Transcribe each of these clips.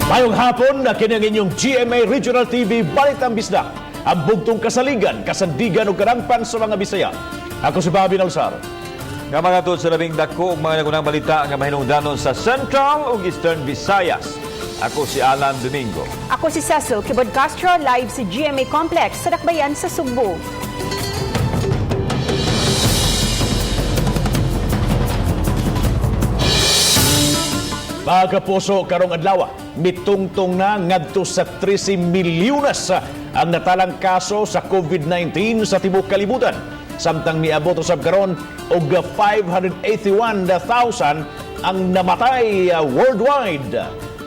Mayong hapon na kini ang inyong GMA Regional TV Balitang Bisdak, ang bugtong kasaligan, kasandigan o karangpan sa mga Bisaya. Ako si Bobby Nalsar. Nga mga tod sa labing dako ug mga nagunang balita nga mahinungdanon sa Central ug Eastern Visayas. Ako si Alan Domingo. Ako si Cecil Kibod Castro, live sa GMA Complex sa Dakbayan sa Sugbo. Mga kapuso, karong adlaw, mitungtong na ngadto sa 13 milyonas ang natalang kaso sa COVID-19 sa tibuok kalibutan. Samtang miabot usab karon og 581,000 ang namatay worldwide.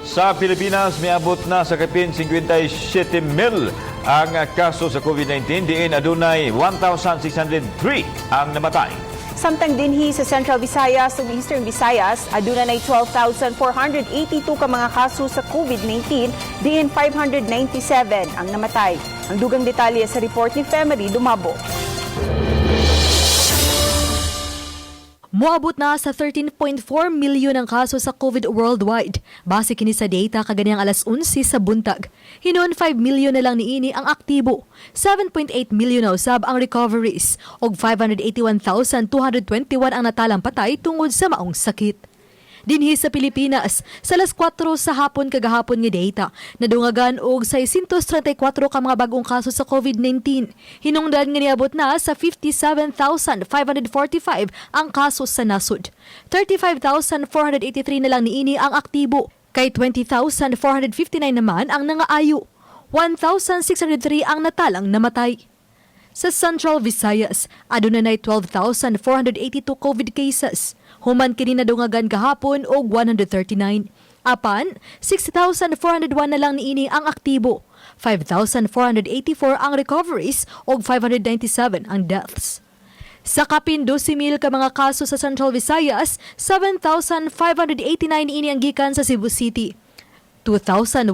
Sa Pilipinas, miabot na sa kapin 57,000 ang kaso sa COVID-19, diin adunay 1,603 ang namatay. Samtang dinhi sa Central Visayas ug Eastern Visayas, aduna nay 12,482 ka mga kaso sa COVID-19, diin 597 ang namatay. Ang dugang detalye sa report ni Femery Dumabo. Moabot na sa 13.4 milyon ang kaso sa COVID worldwide. Base kini sa data kaganyang alas 11 sa buntag. Hinon 5 milyon na lang niini ang aktibo. 7.8 milyon na usab ang recoveries og 581,221 ang natalang patay tungod sa maong sakit. Dinhi sa Pilipinas, sa alas 4 sa hapon kagahapon nga data, nadungagan og 634 ka mga bagong kaso sa COVID-19. Hinungdan nga niabot na sa 57,545 ang kaso sa nasud. 35,483 na lang niini ang aktibo, kay 20,459 naman ang nangaayo. 1,603 ang natalang namatay. Sa Central Visayas, aduna nay 12,482 COVID cases. Human kini nadungagan kahapon og 139. Apan, 60,401 na lang niini ang aktibo. 5,484 ang recoveries og 597 ang deaths. Sa kapin 12,000 ka mga kaso sa Central Visayas, 7,589 niini ang gikan sa Cebu City. 2,160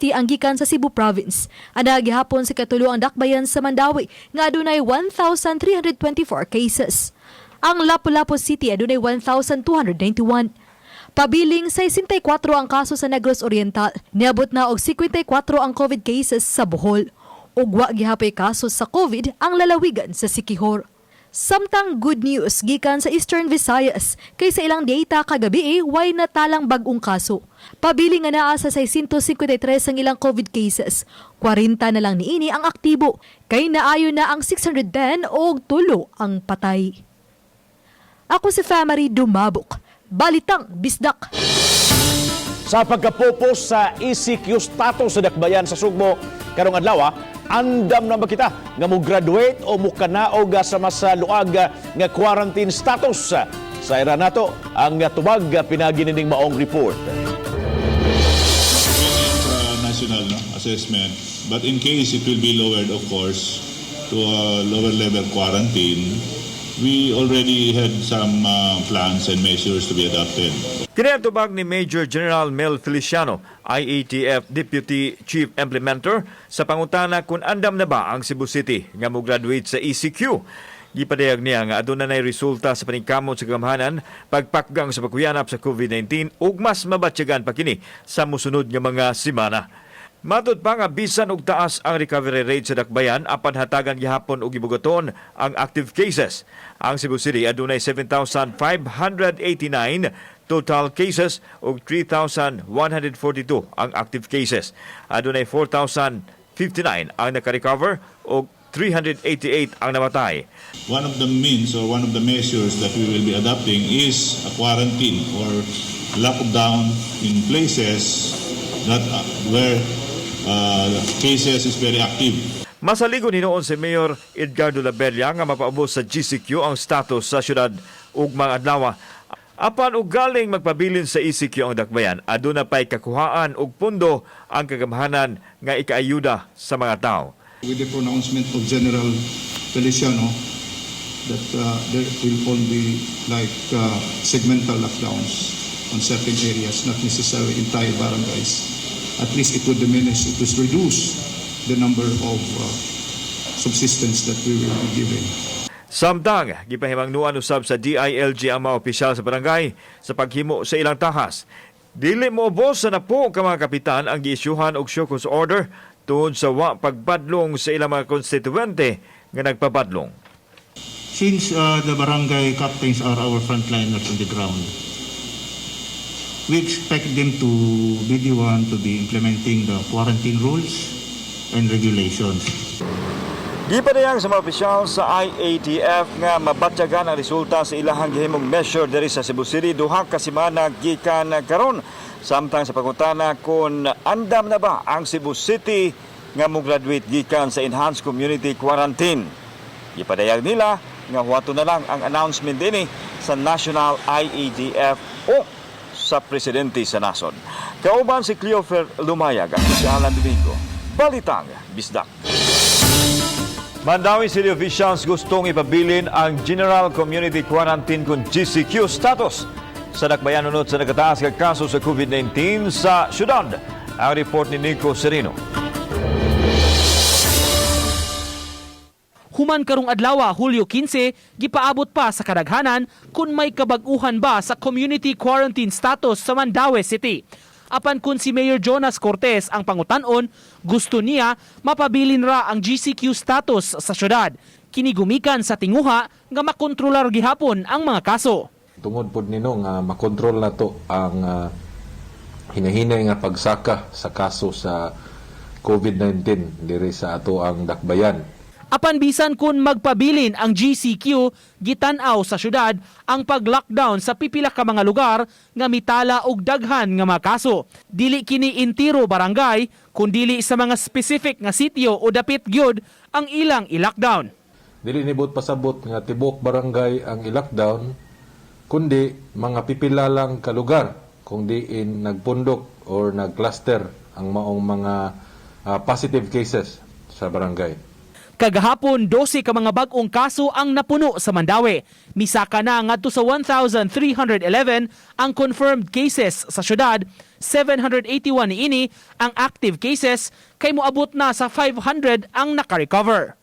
ang gikan sa Cebu Province. Ana gihapon sa katulo ang dakbayan sa Mandawi nga adunay 1,324 cases. Ang Lapu-Lapu City adunay 1,291. Pabiling 64 ang kaso sa Negros Oriental. Niabot na og 54 ang COVID cases sa Bohol. Ug wa gihapay kaso sa COVID ang lalawigan sa Siquijor. Samtang good news gikan sa Eastern Visayas kay sa ilang data kagabi way natalang bag-ong kaso. Pabiling nga naa sa 653 ang ilang COVID cases. 40 na lang niini ang aktibo. Kay naayo na ang 610 og 3 ang patay. Ako si Femery Dumabok. Balitang Bisdak. Sa pagkapupos sa ECQ status sa Dakbayan sa Sugbo, karong adlaw, andam na ba kita nga mo graduate o mo kanaog sa masa luag nga quarantine status. Sa era nato ang tubag pinaginining maong report. National assessment, but in case it will be lowered, of course, to a lower level quarantine, we already had some plans and measures to be adopted. Kini ang tubag ni Major General Mel Feliciano, IATF Deputy Chief Implementer, sa pangutana kung andam na ba ang Cebu City nga mo graduate sa ECQ. Gipadayag niya nga aduna nay resulta sa paningkamot sa gamhanan, pagpakgang sa pagkuyanap sa COVID-19 ug mas mabatyagan pa kini sa musunod nga mga semana. Matod pa nga bisan og taas ang recovery rate sa Dakbayan apan hatagan gihapon og gibugaton ang active cases. Ang Cebu City adunay 7,589 total cases ug 3,142 ang active cases. Adunay 4,059 ang naka-recover ug 388 ang namatay. One of the means or one of the measures that we will be adopting is a quarantine or lockdown in places that where cases is very active. Masaligon hinoon si Mayor Edgardo Labella nga mapaubos sa GCQ ang status sa syudad ug mga adlaw. Apan og galing magpabilin sa ECQ ang Dakbayan, aduna pay kakuhaan og pundo ang kagamhanan nga ikaayuda sa mga tao. With the pronouncement of General Feliciano that there will only like segmental lockdowns on certain areas, not necessarily entire barangays. At least it would diminish, it would reduce the number of subsistence that we will be giving. Samtang, gipahimangnuan usab sa DILG ang mga opisyal sa barangay sa paghimo sa ilang tahas. Dili mo ubos sa napo ka mga kapitan ang giisyuhan og show cause order tungod sa wa pagpadlong sa ilang mga konstituente nga nagpabadlong. Since the barangay captains are our frontliners on the ground, we expect them to be the one to be implementing the quarantine rules and regulations. Gipadayang sa mga opisyal sa IATF nga mabatyagan ang resulta sa ilahang gihimong measure diri sa Cebu City duha ka semana gikan karon. Samtang sa pangutana kung andam na ba ang Cebu City nga mo-graduate gikan sa Enhanced Community Quarantine. Gipadayag nila nga huwato na lang ang announcement dinhi sa National IATF o sa Presidente sa Nason. Kauban si Cleofer Lumayag at si Alan Domingo. Balitang Bisdak. Mandawi City officials gustong ipabilin ang General Community Quarantine kung GCQ status sa dakbayan unod sa nagataas kag kaso sa COVID-19 sa syudad. Ang report ni Nico Serino. Human karong adlaw, Hulyo 15, gipaabot pa sa kadaghanan kung may kabag-uhan ba sa community quarantine status sa Mandawi City. Apan kun si Mayor Jonas Cortez ang pangutan-on, gusto niya mapabilin ra ang GCQ status sa syudad. Kinigumikan sa tinguha nga makontrolar gihapon ang mga kaso. Tungod pod nino nga makontrol na to ang hinahinay nga pagsaka sa kaso sa COVID-19 diri sa ato ang dakbayan. Apan bisan kun magpabilin ang GCQ, gitan-aw sa syudad ang pag-lockdown sa pipila ka mga lugar nga mitala og daghan nga mga kaso. Dili kini intiro barangay, kun dili sa mga specific nga sitio o dapit gyud ang ilang i-lockdown. Dili nibot pasabot nga tibok barangay ang i-lockdown, kundi mga pipila lang ka lugar kung diin nagpundok or nag-cluster ang maong mga positive cases sa barangay. Kagahapon, 12 ka mga bag-ong kaso ang napuno sa Mandawi. Misaka na ngadto sa 1,311 ang confirmed cases sa syudad, 781 niini ang active cases, kay moabot na sa 500 ang naka-recover.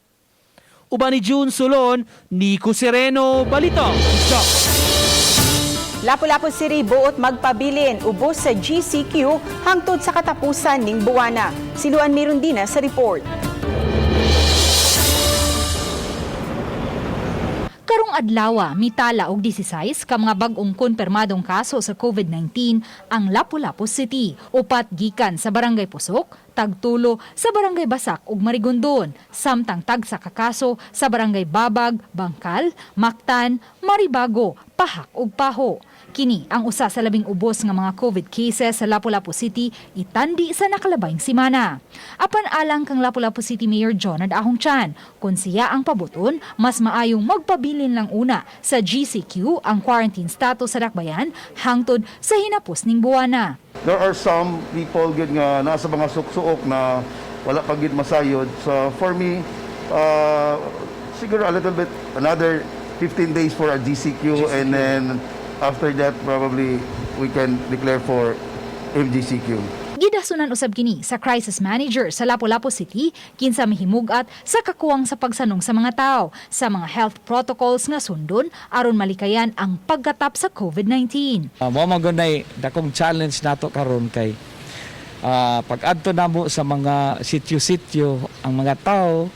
Uban ni June Sulon, Nico Sereno, Balitang Bisdak. Lapu-Lapu City buot magpabilin ubos sa GCQ hangtod sa katapusan ning buwana. Siluan Mirundina sa report. Karong adlaw, mitala og 16 ka mga bag-ong konpermadong kaso sa COVID-19 ang Lapu-Lapu City. Upat gikan sa Barangay Pusok, tagtulo sa Barangay Basak ug Marigondon, samtang tagsa ka kaso sa Barangay Babag, Bangkal, Mactan, Maribago, Pahak ug Paho. Kini ang usa sa labing ubos nga mga COVID cases sa Lapu-Lapu City itandi sa nakalabayng simana. Apan alang kang Lapu-Lapu City Mayor Jonard Ahongchan, kung siya ang pabuton, mas maayong magpabilin lang una sa GCQ ang quarantine status sa dakbayan hangtod sa hinapos ning buwana. There are some people gid nga nasa mga suksuok na wala pa gid masayod. So for me, siguro a little bit another 15 days for a GCQ and then after that probably we can declare for MGCQ. Gidasunan usab kini sa crisis manager sa Lapu-Lapu City kinsa mihimugat sa kakuwang sa pagsanong sa mga tao sa mga health protocols nga sundon aron malikayan ang pagkatap sa COVID-19. Mao magunay dakong challenge nato karon kay pag-adto namo sa mga sityo-sityo ang mga tao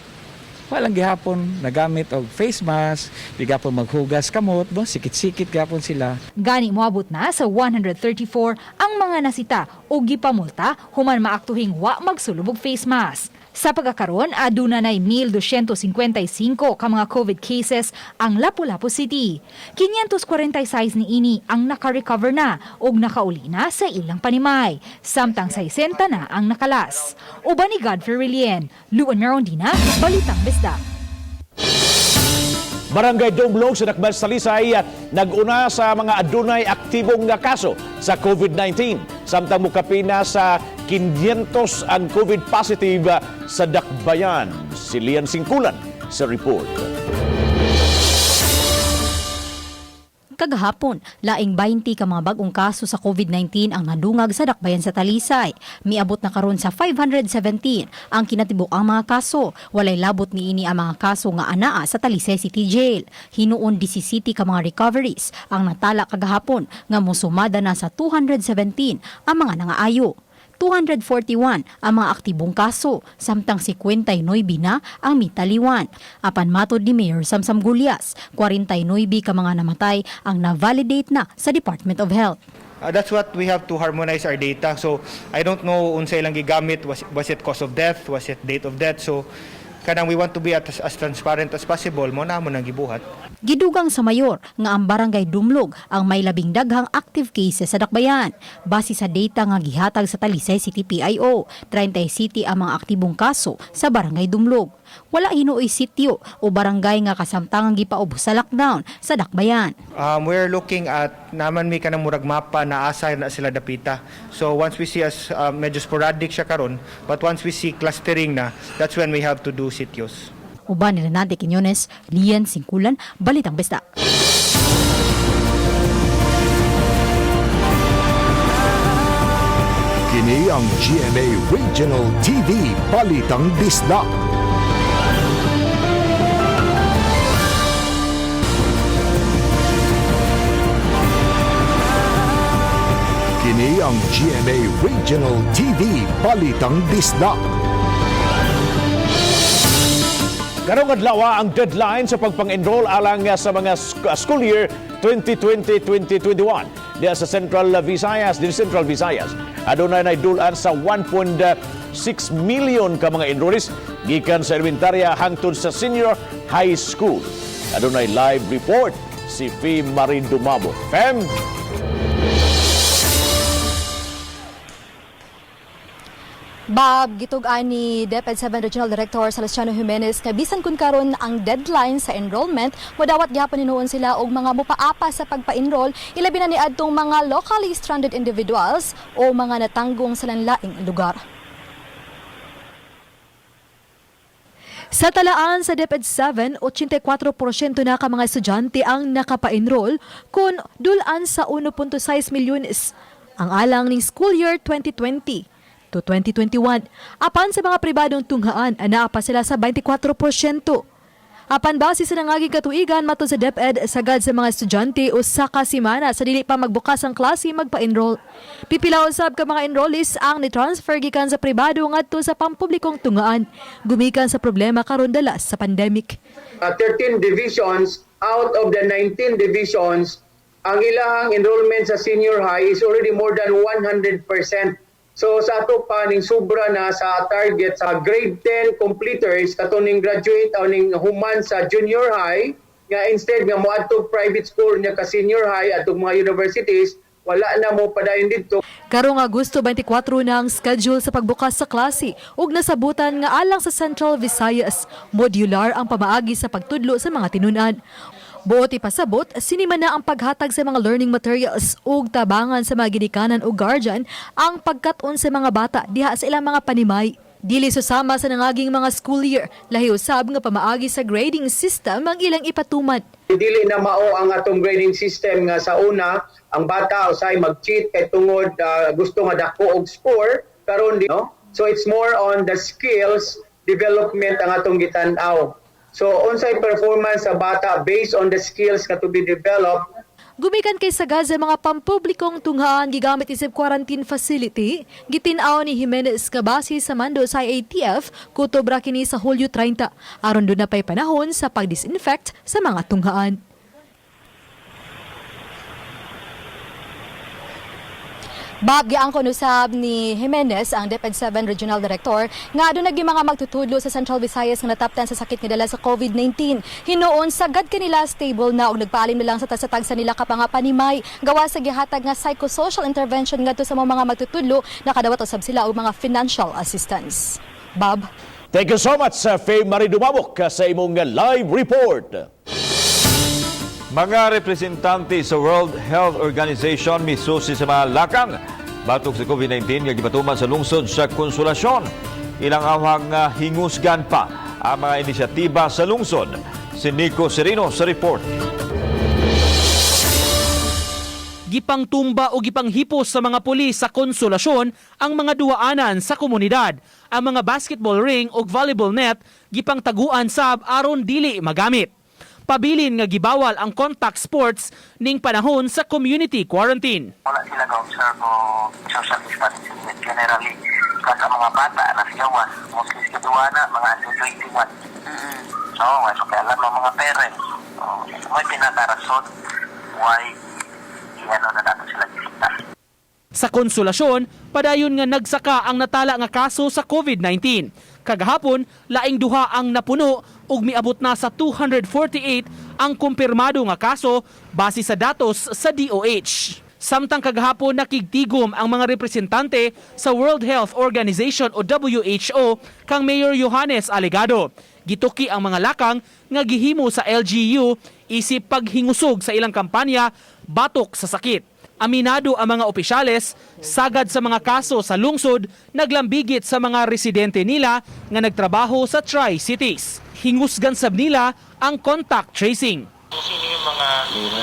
walang gihapon nagamit og face mask, di gihapon maghugas kamot, sikit-sikit gihapon sila. Gani moabot na sa 134 ang mga nasita o gipamulta human maaktuhing wa magsulubog face mask. Sa pagkakaroon, aduna nay 1,255 ka mga COVID cases ang Lapu-Lapu City. 546 niini ang naka-recover na o nakauli na sa ilang panimay. Samtang 60 na ang nakalas. Uban ni Godfrey Rilien, Luan Merondina, Balitang Bisdak. Barangay Donglog sa Dakbayan sa Talisay nag-una sa mga adunay aktibong nga kaso sa COVID-19. Samtang mukapina sa 500 ang COVID positive sa Dakbayan. Si Lian Singkulan sa report. Kagahapon, laing 20 ka mga bag-ong kaso sa COVID-19 ang nadungag sa dakbayan sa Talisay. Miabot na karon sa 517 ang kinatibuang mga kaso. Walay labot niini ang mga kaso nga anaa sa Talisay City Jail. Hinuon 17 ka mga recoveries ang natala kagahapon nga mosumada na sa 217 ang mga nangaayo. 241 ang mga aktibong kaso, samtang 59 na ang mitaliwan. Apan matod ni Mayor Samsam Gulyas, 49 ka mga namatay ang na-validate na sa Department of Health. That's what we have to harmonize our data. So I don't know unsa ilang gigamit, was it cause of death, was it date of death. So kanang we want to be as transparent as possible mo na mo nang gibuhat. Gidugang sa mayor nga ang barangay Dumlog ang may labing daghang active cases sa dakbayan. Base sa data nga gihatag sa Talisay City PIO, 30 city ang mga aktibong kaso sa barangay Dumlog. Wala hinuoy sitio o barangay nga kasamtangang gipaubos sa lockdown sa dakbayan. We're looking at naman may kanang murag mapa na asa na sila dapita. So once we see as medyo sporadic siya karon, but once we see clustering na, that's when we have to do sitios. Uban ni Renate Quiñones, Lian Singkulan, Balitang Besta. Kini ang GMA Regional TV Balitang Bisda. Kini ang GMA Regional TV Balitang Bisda. Karong adlaw ang deadline sa pagpang-enroll alang sa mga school year 2020-2021 diya sa Central Visayas. Adunay naidul-an sa 1.6 million ka mga enrollees gikan sa elementarya hangtod sa senior high school. Adunay live report si Fee Marie Dumabo. Fem. Bob, gitug-an ni DepEd 7 Regional Director Celestiano Jimenez nga bisan kun karon ang deadline sa enrollment, wadawat gyapon hinuon sila og mga mopaapa sa pagpa-enroll, ilabi na niadtong mga locally stranded individuals o mga natanggong sa laing lugar. Sa talaan sa DepEd 7, 84% na ka mga estudyante ang nakapa-enroll kung dulan sa 1.6 milyones ang alang ning school year 2020 to 2021. Apan sa mga pribadong tunghaan, anaa pa sila sa 24%. Apan base sa nangaging katuigan matod sa DepEd, sagad sa mga estudyante usa ka semana sa dili pa magbukas ang klase magpa-enroll. Pipila usab ka mga enrollees ang ni-transfer gikan sa pribado ngadto sa pampublikong tunghaan, gumikan sa problema karon dalas sa pandemic. 13 divisions out of the 19 divisions, ang ilang enrollment sa senior high is already more than 100%. So sa ato pa ning sobra na sa target sa grade 10 completers katuning graduate o ning human sa junior high nga instead nga moadto private school nya ka senior high at mga universities, wala na mo padayon dito. Karong Agosto 24 na ang schedule sa pagbukas sa klase ug nasabutan nga alang sa Central Visayas, modular ang pamaagi sa pagtudlo sa mga tinunan. Buot ipasabot, sinima na ang paghatag sa mga learning materials ug tabangan sa mga ginikanan o guardian ang pagkat-on sa mga bata diha sa ilang mga panimay. Dili susama sa nangaging mga school year, lahi usab nga pamaagi sa grading system ang ilang ipatuman. Dili na mao ang atong grading system nga sa una, ang bata usay mag-cheat kay tungod gusto nga dako og score karon no. So it's more on the skills development ang atong gitan-aw. So, unsay performance sa bata based on the skills na to be developed. Gumikan kay sagad sa mga pampublikong tunghaan gigamit isip quarantine facility, gitin-aw ni Jimenez nga base sa mando sa IATF kutobra kini sa Hulyo 30 aron doon na pay panahon sa pag-disinfect sa mga tunghaan. Bob, giangkon usab ni Jimenez, ang DepEd 7 Regional Director, nga doon naging mga magtutudlo sa Central Visayas nga nataptan sa sakit nga dala sa COVID-19. Hinuon, sagad kanila stable na o nagpaalim na lang sa tasatag sa nila kapangapanimay. Gawa sa gihatag nga psychosocial intervention nga to sa mga magtutudlo, nakadawat usab sila og mga financial assistance. Bob? Thank you so much, Fee Marie Dumabok, sa imong live report. Mga representante sa World Health Organization misusi sa mga lakang batok sa COVID-19 nga gipatuman sa lungsod sa Konsolasyon. Ilang awhang hingusgan pa ang mga inisyatiba sa lungsod. Si Nico Serino sa report. gipang tumba o gipang hipos sa mga pulis sa Konsolasyon ang mga duwaanan sa komunidad. Ang mga basketball ring o volleyball net gipang taguan sab aron dili magamit. Pabilin nga gibawal ang contact sports ning panahon sa community quarantine. Wala sila ga-observe o social distancing generally. Kasi ang mga bata na sigawas, mostly sa duwana, mga under 21. So, kaya alam ng mga parents. May pinakarason why na nato sila bisita. Sa Konsolasyon, padayon nga nagsaka ang natala nga kaso sa COVID-19. Kagahapon, laing duha ang napuno ug miabot na sa 248 ang kumpirmado nga kaso base sa datos sa DOH. Samtang kagahapon nakigtigom ang mga representante sa World Health Organization o WHO kang Mayor Johannes Alegado. Gituki ang mga lakang nga gihimo sa LGU isip paghingusog sa ilang kampanya batok sa sakit. Aminado ang mga opisyales, sagad sa mga kaso sa lungsod, naglambigit sa mga residente nila nga nagtrabaho sa Tri-Cities. Hingusgan sab nila ang contact tracing. Sino yung mga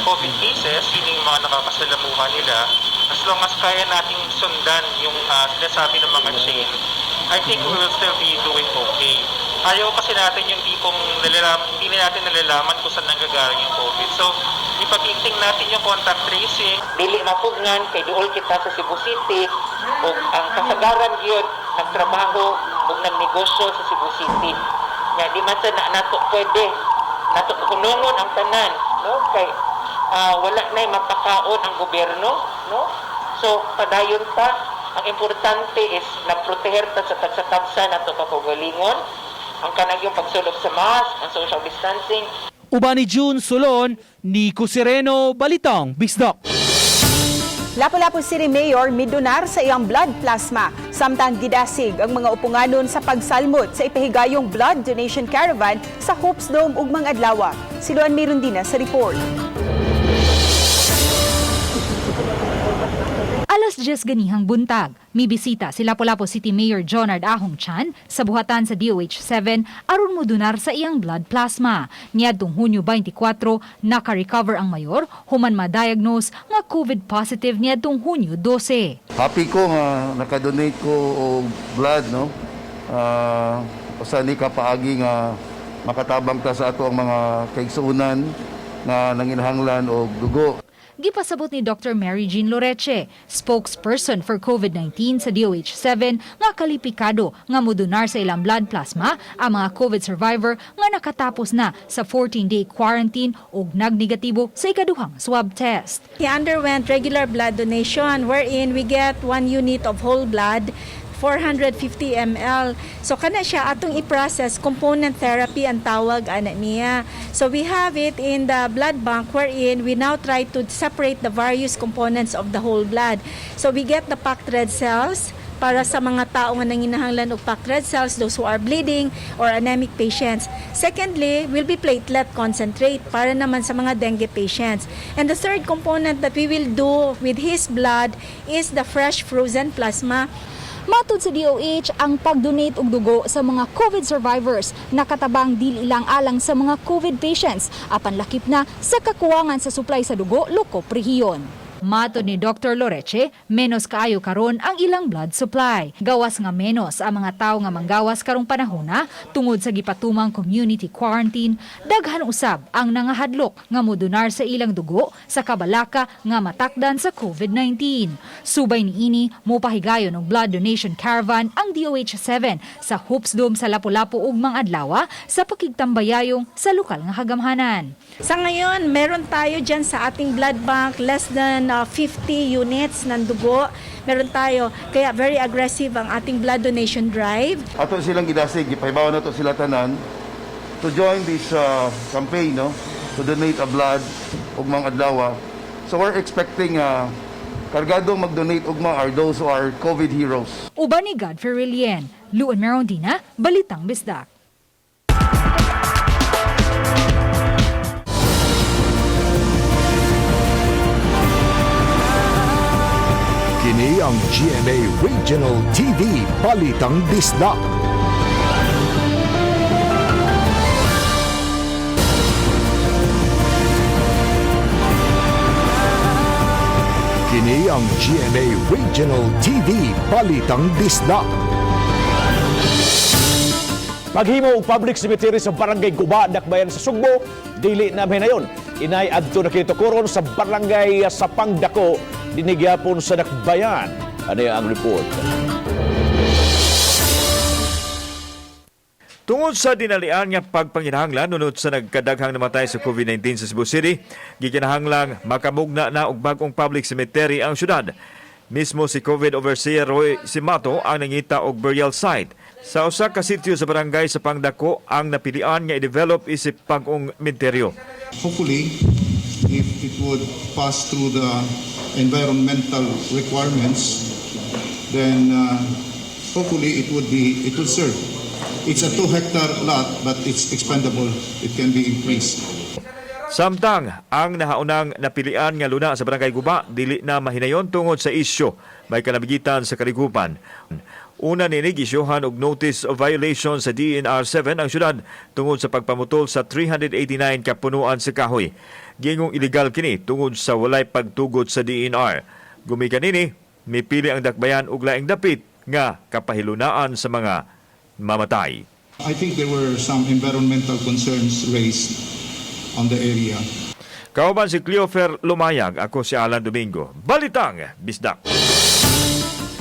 COVID cases, sino yung mga nakakasalamuha nila, as long as kaya nating sundan yung sinasabi ng mga chain, I think we will still be doing okay. Ayaw kasi natin yung tipong hindi natin nalalaman kung saan nanggagaling yung COVID. So, ipag-iting natin yung contact tracing. Dili mapugnan kay duol kita sa Cebu City o ang kasagaran yun nagtrabaho o nagnegosyo sa Cebu City. Nga di man sa nato pwede nato kunungon ang tanan, no? Kay wala na mapakaon ang gobyerno, no? So padayon pa ang importante is naproteher ta sa tagsa-tagsa nato kapugalingon ang kanang yung pagsulod sa mask, ang social distancing. Uban ni June Solon, Nico Sireno, Balitang Bisdak. Lapu-Lapu City Mayor midonar sa iyang blood plasma. Samtang gidasig ang mga upunganon sa pagsalmot sa ipahigayong blood donation caravan sa Hopes Dome ug mga adlaw. Si Luan Mirundina sa report. Alas 10 ganihang buntag, mibisita si Lapu-Lapu City Mayor Jonard Ahong Chan sa buhatan sa DOH-7 aron modonar sa iyang blood plasma. Niadtong Hunyo 24, naka-recover ang mayor human ma-diagnose nga COVID positive niadtong Hunyo 12. Happy ko nga naka-donate ko og blood, no? Usa ni ka paagi nga makatabang ta sa ato ang mga kaigsuonan nga nanginahanglan og dugo. Gipasabot ni Dr. Mary Jean Loreche, spokesperson for COVID-19 sa DOH-7, nga kalipikado nga modonar sa ilang blood plasma ang mga COVID survivor nga nakatapos na sa 14-day quarantine ug nagnegatibo sa ikaduhang swab test. He underwent regular blood donation wherein we get 1 unit of whole blood, 450 ml. So kana siya atong i-process, component therapy ang tawag ana niya. So we have it in the blood bank wherein we now try to separate the various components of the whole blood. So we get the packed red cells para sa mga tao nga nanginahanglan og packed red cells, those who are bleeding or anemic patients. Secondly, will be platelet concentrate para naman sa mga dengue patients. And the third component that we will do with his blood is the fresh frozen plasma. Matud sa DOH, ang pag-donate og dugo sa mga COVID survivors nakatabang dili lang alang sa mga COVID patients apan lakip na sa kakuwangan sa supply sa dugo lukop rehiyon. Matud ni Dr. Loreche, menos kaayo karon ang ilang blood supply. Gawas nga menos ang mga tawo nga manggawas karong panahona tungod sa gipatumang community quarantine, daghan usab ang nangahadlok nga modonar sa ilang dugo sa kabalaka nga matakdan sa COVID-19. Subay niini, mopahigayon og blood donation caravan ang DOH-7 sa Hopes Dome sa Lapu-Lapu ug mga adlaw sa pakigtambayayong sa lokal nga kagamhanan. Sa ngayon, meron tayo dyan sa ating blood bank less than 50 units ng dugo. Meron tayo, kaya very aggressive ang ating blood donation drive. Ato silang gidasig, ipahibawan na to sila tanan to join this campaign, no? To donate a blood ug mga adlaw. So we're expecting kargadong mag-donate ugma are those who are COVID heroes. Uban ni Godfrey Rilien, Luan Merondina, Balitang Bisdak. Kini ang GMA Regional TV Balitang Bisdak. Kini ang GMA Regional TV Balitang Disda. Paghimo og public cemetery sa Barangay Guba, Dakbayan sa Sugbo, dili na minayon. Inay adto na kinitukuron sa Barangay Sapang Dako, dinigyapon sa Dakbayan. Ano ang report? Tungod sa dinalian nga pagpanginahanglan nunod sa nagkadaghang namatay sa COVID-19 sa Cebu City, gikinahanglang makamugna na og bag-ong public cemetery ang syudad. Mismo si COVID overseer Roy Simato ang nangita og burial site. Sa usa ka sitio sa barangay sa Pangdako ang napilian nga i-develop isip bag-ong menteryo. Hopefully, if it would pass through the environmental requirements, then hopefully it will serve. It's a 2-hectare lot, but it's expandable. It can be increased. Samtang ang nahaunang napilian nga luna sa Barangay Guba dili na mahinayon tungod sa isyu may kalabigitan sa kaligupan. Una ninig isyuhan og notice of violation sa DNR 7 ang syudad tungod sa pagpamutol sa 389 ka punuan sa kahoy. Gingong illegal kini tungod sa walay pagtugod sa DNR. Gumikan nini, mipili ang dakbayan og laing dapit nga kapahilunaan sa mga mamatay. I think there were some environmental concerns raised on the area. Kauban si Cleofer Lumayag, ako si Alan Domingo. Balitang Bisdak.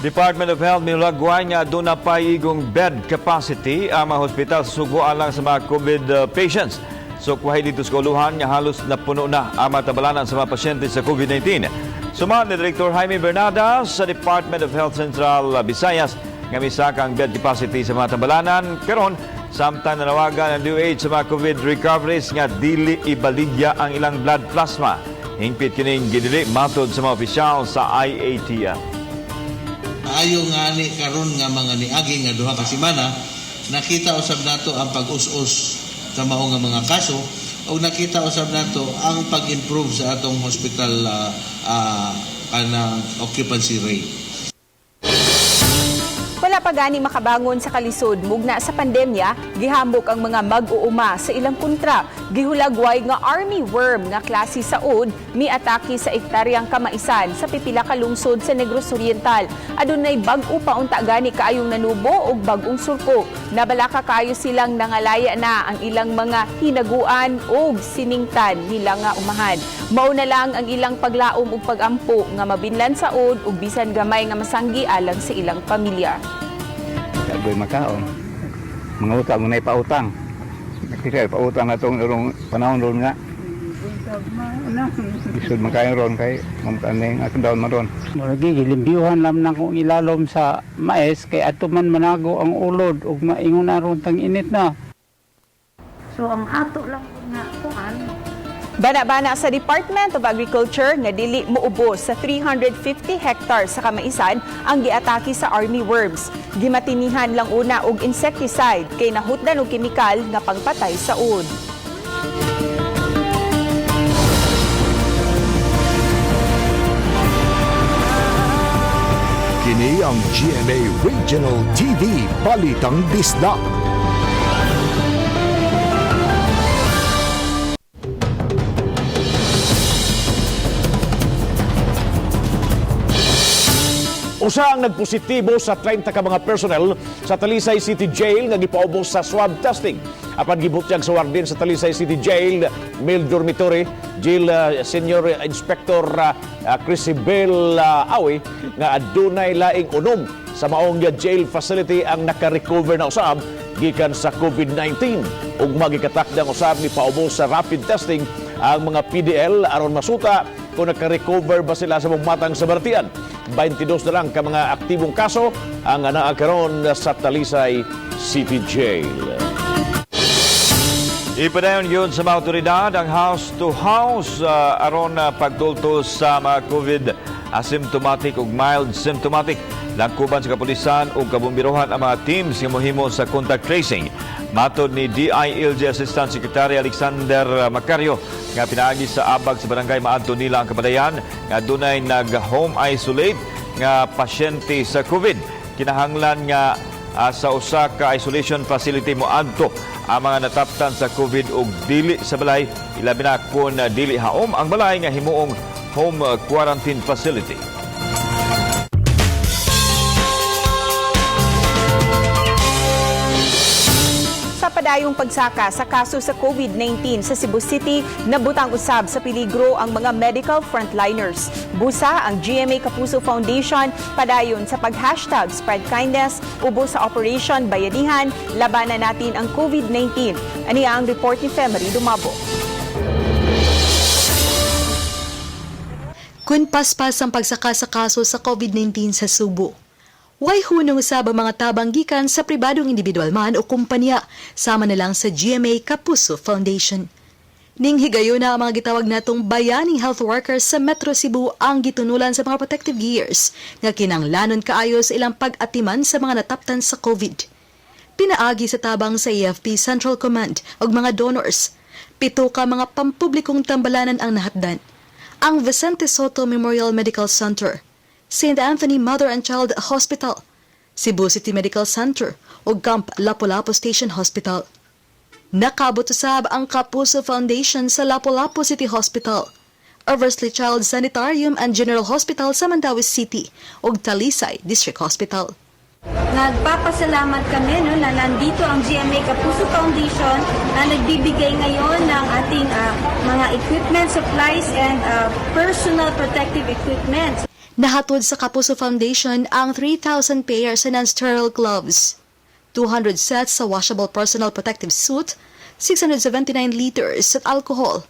Department of Health milagway nga doon na paigong bed capacity ang mga hospital sa Subo alang sa mga COVID patients. So kuhay dito sa Kuluhan nga halos napuno na ang matabalanan sa mga pasyente sa COVID-19. Suman ni Director Jaime Bernada sa Department of Health Central Visayas nga misakang bed capacity sa mga tabalanan. Karon, samtang nanawagan ng DOH sa mga COVID recoveries nga dili ibaligya ang ilang blood plasma. Hingpit kining ginili matod sa mga opisyal sa IATF. Ayo nga ni karon nga mga niagi nga duha ka semana, nakita usab nato ang pag-us-us sa mao nga mga kaso o nakita usab nato ang pag-improve sa atong hospital kanang occupancy rate. Wala pa gani makabangon sa kalisod mugna sa pandemya, gihambok ang mga mag-uuma sa ilang kontra. Gihulagway nga army worm nga klase sa ud miatake sa ektaryang kamaisan sa pipila ka lungsod sa Negros Oriental. Adunay bag-o pa unta gani kaayong nanubo ug bag-ong surko. Nabalaka kaayo silang nangalaya na ang ilang mga hinaguan ug siningtan nila nga umahan. Mao na lang ang ilang paglaom ug pagampo nga mabinlan sa ud ug bisan gamay nga masanggi alang sa ilang pamilya. Sabi makaon, mga utang mo na ipautang. Kasi pautang na itong panahon ron nga. Isod makain ron kay mamkaning atong daon man ron. Lagi gilimbiyuhan lam na kung ilalom sa mais kay ato man manago ang ulod ug maingon na ron tang init na. So ang ato lang nga kuan Bana-bana sa Department of Agriculture nga dili moubos sa 350 hectares sa kamaisan ang giatake sa army worms. Gimatinihan lang una og insecticide kay nahutdan og kemikal nga pangpatay sa ud. Kini ang GMA Regional TV Balitang Disda. Usa ang nagpositibo sa 30 ka mga personnel sa Talisay City Jail nga gipaubos sa swab testing. Apan gibutyag sa warden sa Talisay City Jail, Male Dormitory, Jail Senior Inspector Crisibel Awi nga adunay laing unom sa maong jail facility ang naka-recover na usab gikan sa COVID-19. Ug magikatakdang usab ni paubos sa rapid testing ang mga PDL aron masuta kung naka-recover ba sila sa matang sa baratian. 22 na lang ka mga aktibong kaso ang naakaroon sa Talisay City Jail. Ipadayon yun sa mga otoridad ang house-to-house aron pagtultos sa mga COVID asymptomatic ug mild symptomatic. Langkuban sa kapulisan ug kabumbirohan ang mga teams nga mohimo sa contact tracing. Matod ni DILG Assistant Secretary Alexander Macario nga pinaagi sa abag sa barangay maadto nila ang kapadayan nga dunay nag-home isolate nga pasyente sa COVID. Kinahanglan nga sa usa ka isolation facility moadto ang mga nataptan sa COVID ug dili sa balay, ilabi na kung dili haom ang balay nga himuong home quarantine facility. padayong pagsaka sa kaso sa COVID-19 sa Cebu City, nabutang usab sa peligro ang mga medical frontliners. Busa ang GMA Kapuso Foundation padayon sa pag-hashtag Spread Kindness ubo sa Operation Bayanihan, labanan natin ang COVID-19. Aniya ang report ni Femery Dumabo. Kun paspas ang pagsaka sa kaso sa COVID-19 sa Subo. Way hunong usab ang mga tabang gikan sa pribadong individual man o kumpanya, sama na lang sa GMA Kapuso Foundation. Ning higayon na ang mga gitawag natong bayaning health workers sa Metro Cebu ang gitunulan sa mga protective gears nga kinanglanon kaayo sa ilang pag-atiman sa mga nataptan sa COVID. Pinaagi sa tabang sa AFP Central Command og mga donors. 7 ka mga pampublikong tambalanan ang nahatdan. Ang Vicente Soto Memorial Medical Center, St. Anthony Mother and Child Hospital, Cebu City Medical Center o Camp Lapu-Lapu Station Hospital. Nakabot usab ang Kapuso Foundation sa Lapu-Lapu City Hospital, Eversley Child Sanitarium and General Hospital sa Mandawi City o Talisay District Hospital. Nagpapasalamat kami na nandito ang GMA Kapuso Foundation na nagbibigay ngayon ng ating mga equipment, supplies, and personal protective equipment. Nahatod sa Kapuso Foundation ang 3,000 pairs sa non-sterile gloves, 200 sets sa washable personal protective suit, 679 liters at alcohol,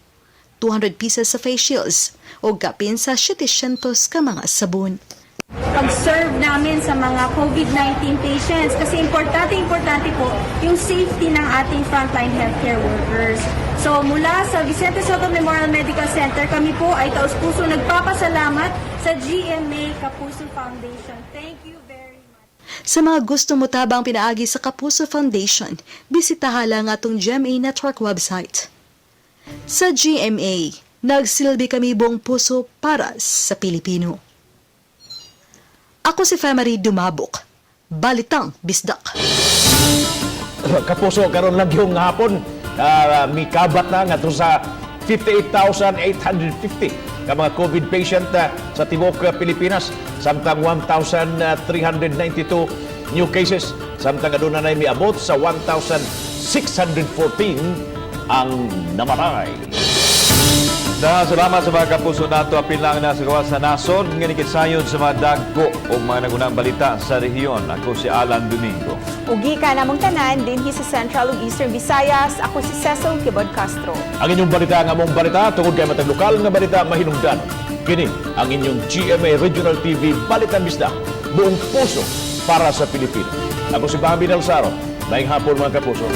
200 pieces sa face shields, o gapin sa 700 ka mga sabon. Pag-serve namin sa mga COVID-19 patients kasi importante po yung safety ng ating frontline healthcare workers. So mula sa Vicente Soto Memorial Medical Center, kami po ay taus-puso nagpapasalamat sa GMA Kapuso Foundation. Thank you very much. Sa mga gusto mo tabang pinaagi sa Kapuso Foundation, bisitahan lang atong GMA Network website. Sa GMA, nagsilbi kami buong puso para sa Pilipino. Ako si Femery Dumabok, Balitang Bisdak. Kapuso, karon lang yung hapon, may kabat na nga sa 58,850 ka mga COVID patient sa Tibok, Pilipinas. Samtang 1,392 new cases. Samtang aduna na may abot sa 1,614 ang namatay. Salamat sa mga kapuso nato. Apil lang na sa gawas na nasod. Nganikit sayon sa mga dagko o mga nagunang balita sa rehiyon. Ako si Alan Domingo. Ugi ka namang tanan, dinhi sa Central ug Eastern Visayas. Ako si Cecil Kibod Castro. Ang inyong balita nga mong balita tungod kay matag lokal nga balita mahinungdan. Kini ang inyong GMA Regional TV Balitan Bisdak. Buong puso para sa Pilipinas. Ako si Bambi Nalsaro. Maayong hapon mga kapuso.